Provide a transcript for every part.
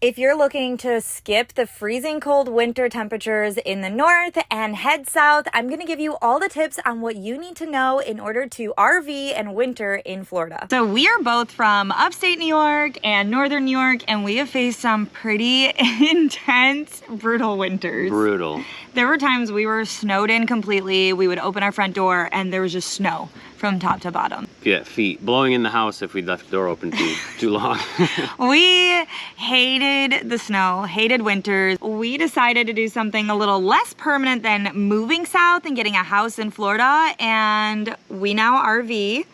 If you're looking to skip the freezing cold winter temperatures in the north and head south, I'm going to give you all the tips on what you need to know in order to RV and winter in Florida. So we are both from upstate New York and northern New York, and we have faced some pretty intense, brutal winters. Brutal. There were times we were snowed in completely. We would open our front door and there was just snow from top to bottom. Yeah, feet blowing in the house if we left the door open too long. We hated the snow, hated winters. We decided to do something a little less permanent than moving south and getting a house in Florida, and we now RV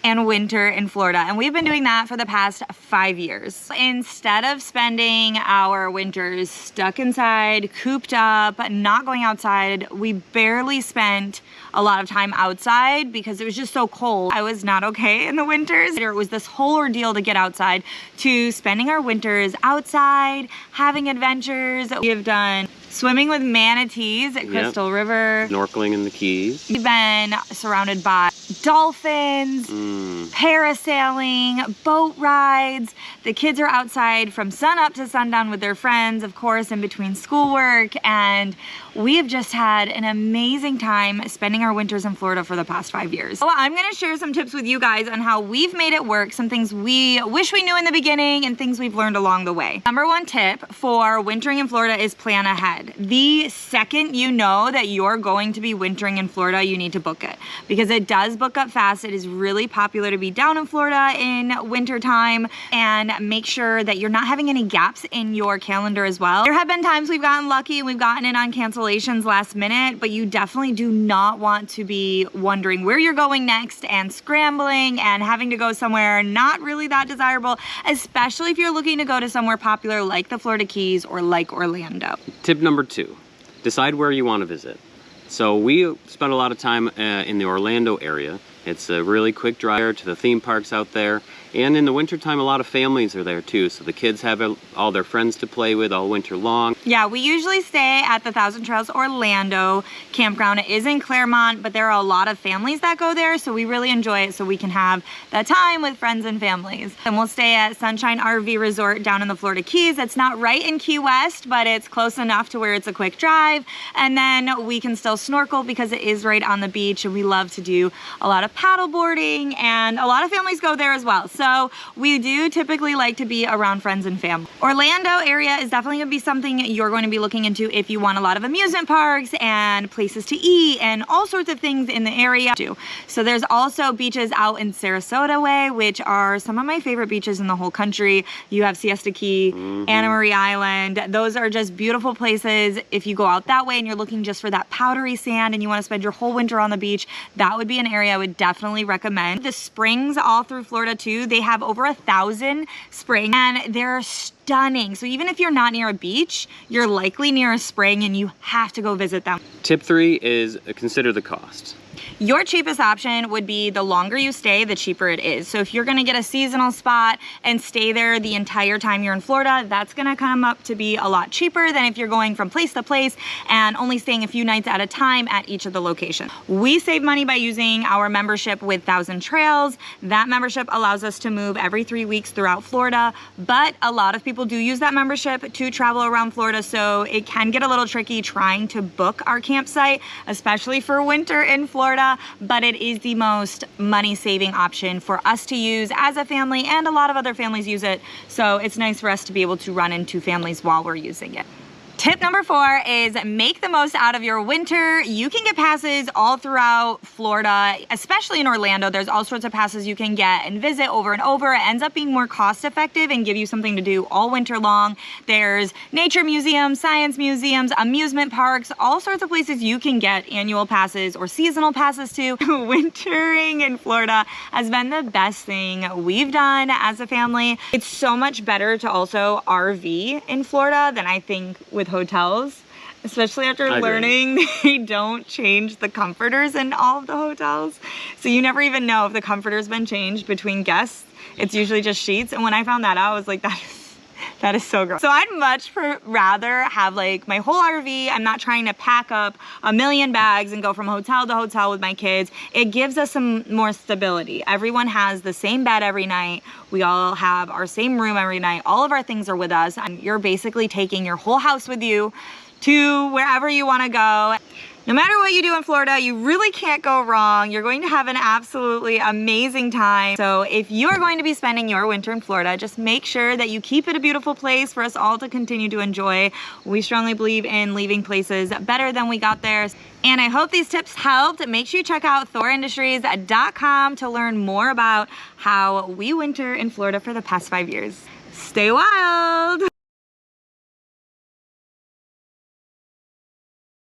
and winter in Florida, and we've been doing that for the past 5 years. Instead of spending our winters stuck inside, cooped up, not going outside, we barely spent a lot of time outside because it was just so cold. I was not okay in the winters. It was this whole ordeal to get outside, to spending our winters outside, having adventures. We have done swimming with manatees at Crystal River. Snorkeling in the Keys. We've been surrounded by dolphins, parasailing, boat rides. The kids are outside from sun up to sundown with their friends, of course, in between schoolwork. And we have just had an amazing time spending our winters in Florida for the past 5 years. So I'm gonna share some tips with you guys on how we've made it work, some things we wish we knew in the beginning and things we've learned along the way. Number one tip for wintering in Florida is plan ahead. The second you know that you're going to be wintering in Florida, you need to book it because it does book up fast. It is really popular to be down in Florida in winter time, and make sure that you're not having any gaps in your calendar as well. There have been times we've gotten lucky and we've gotten in on cancellations last minute, but you definitely do not want to be wondering where you're going next and scrambling and having to go somewhere not really that desirable, especially if you're looking to go to somewhere popular like the Florida Keys or like Orlando. Tip number 2, decide where you want to visit. So we spent a lot of time in the Orlando area. It's a really quick drive to the theme parks out there. And in the wintertime, a lot of families are there too. So the kids have all their friends to play with all winter long. Yeah, we usually stay at the Thousand Trails Orlando campground. It is in Claremont, but there are a lot of families that go there. So we really enjoy it so we can have that time with friends and families. And we'll stay at Sunshine RV Resort down in the Florida Keys. It's not right in Key West, but it's close enough to where it's a quick drive. And then we can still snorkel because it is right on the beach. And we love to do a lot of paddle boarding, and a lot of families go there as well. So we do typically like to be around friends and family. Orlando area is definitely gonna be something you're going to be looking into if you want a lot of amusement parks and places to eat and all sorts of things in the area too. So there's also beaches out in Sarasota Way, which are some of my favorite beaches in the whole country. You have Siesta Key, Anna Marie Island. Those are just beautiful places. If you go out that way and you're looking just for that powdery sand and you want to spend your whole winter on the beach, that would be an area I would definitely recommend. The springs all through Florida too, they have over 1,000 springs and they're stunning. So even if you're not near a beach, you're likely near a spring and you have to go visit them. Tip 3 is consider the cost. Your cheapest option would be the longer you stay, the cheaper it is. So if you're gonna get a seasonal spot and stay there the entire time you're in Florida, that's gonna come up to be a lot cheaper than if you're going from place to place and only staying a few nights at a time at each of the locations. We save money by using our membership with Thousand Trails. That membership allows us to move every 3 weeks throughout Florida, but a lot of people do use that membership to travel around Florida, so it can get a little tricky trying to book our campsite, especially for winter in Florida, but it is the most money-saving option for us to use as a family, and a lot of other families use it, so it's nice for us to be able to run into families while we're using it. Tip number 4 is make the most out of your winter. You can get passes all throughout Florida, especially in Orlando. There's all sorts of passes you can get and visit over and over. It ends up being more cost effective and give you something to do all winter long. There's nature museums, science museums, amusement parks, all sorts of places you can get annual passes or seasonal passes to. Wintering in Florida has been the best thing we've done as a family. It's so much better to also RV in Florida than I think with hotels, especially after learning they don't change the comforters in all of the hotels. So you never even know if the comforter's been changed between guests. It's usually just sheets. And when I found that out, I was like, That is so gross. So I'd much rather have like my whole RV. I'm not trying to pack up a million bags and go from hotel to hotel with my kids. It gives us some more stability. Everyone has the same bed every night. We all have our same room every night. All of our things are with us, and you're basically taking your whole house with you to wherever you want to go. No matter what you do in Florida, you really can't go wrong. You're going to have an absolutely amazing time. So if you're going to be spending your winter in Florida, just make sure that you keep it a beautiful place for us all to continue to enjoy. We strongly believe in leaving places better than we got there. And I hope these tips helped. Make sure you check out thorindustries.com to learn more about how we winter in Florida for the past 5 years. Stay wild!